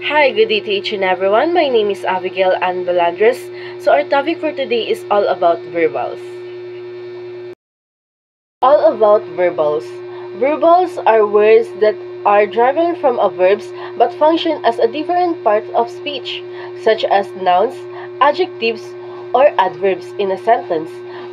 Hi, good day to each and everyone. My name is Abigail Ann Balandres. So our topic for today is all about verbals. All about verbals. Verbals are words that are derived from a verbs but function as a different part of speech, such as nouns, adjectives, or adverbs in a sentence.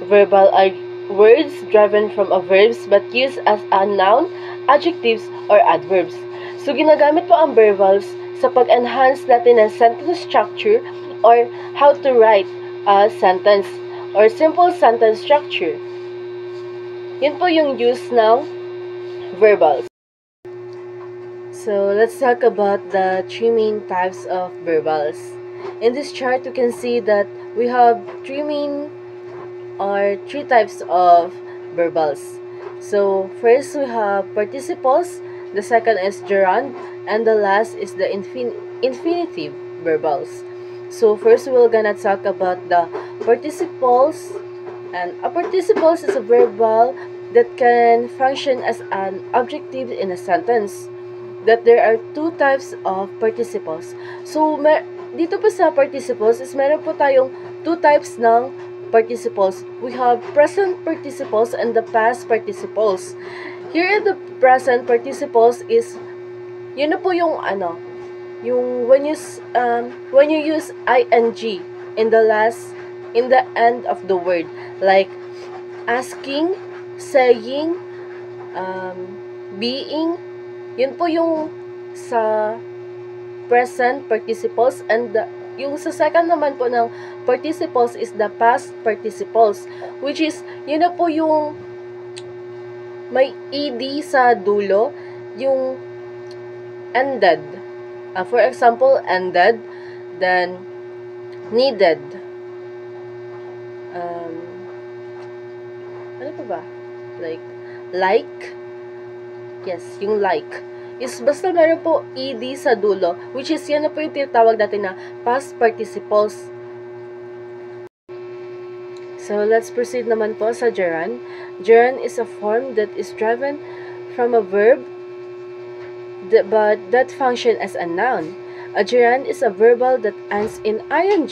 Verbal are words derived from a verbs but used as a noun, adjectives, or adverbs. So ginagamit po ang verbals sa pag-enhance natin ng sentence structure or how to write a sentence or simple sentence structure. Yun po yung use ng verbals. So, let's talk about the three main types of verbals. In this chart, you can see that we have three types of verbals. So, first we have participles, the second is gerund, and the last is the infinitive verbals. So, first we're gonna talk about the participles. And a participles is a verbal that can function as an adjective in a sentence. That there are two types of participles. So, dito po sa participles is meron po tayong two types ng participles. We have present participles and the past participles. Here in the present participles is, yun na po yung yung when you use ing in the end of the word, like asking, saying, being. Yun po yung sa present participles, and yung sa second naman po ng participles is the past participles, which is yun na po yung may ed sa dulo, yung ended. For example, ended, then needed. Ano pa ba? Like. Yes, yung like. Is basta meron po ed sa dulo, which is yan na po yung tinatawag natin na past participles. So, let's proceed naman po sa gerund. Gerund is a form that is driven from a verb but that function as a noun. A gerund is a verbal that ends in ing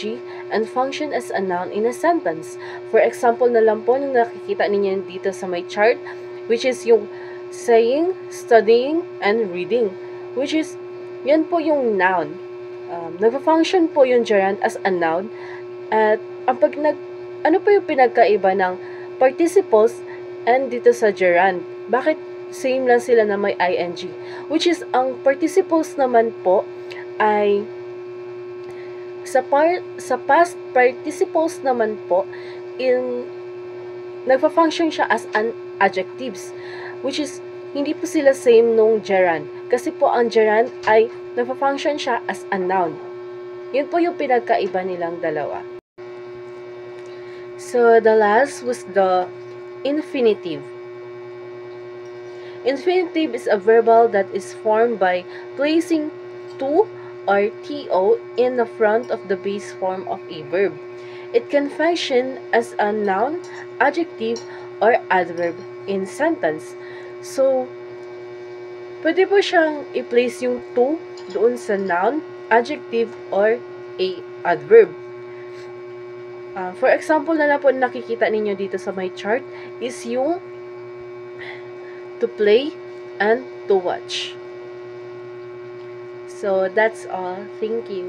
and function as a noun in a sentence. For example na lang po nung nakikita ninyo dito sa my chart, which is yung saying, studying, and reading, which is, yan po yung noun. Nagpa-function po yung gerund as a noun. At ano po yung pinagkaiba ng participles and dito sa gerund? Bakit same lang sila na may ing? Which is, ang participles naman po ay sa past participles naman po nagpa-function siya as an adjectives, which is hindi po sila same nung gerund. Kasi po ang gerund ay nagpa-function siya as a noun. Yun po yung pinagkaiba nilang dalawa. So, the last was the infinitive. Infinitive is a verbal that is formed by placing to or to in the front of the base form of a verb. It can function as a noun, adjective, or adverb in sentence. So, pwede po siyang i-place yung to doon sa noun, adjective, or a adverb. For example na lang po nakikita ninyo dito sa my chart is yung to play and to watch. So, that's all. Thank you.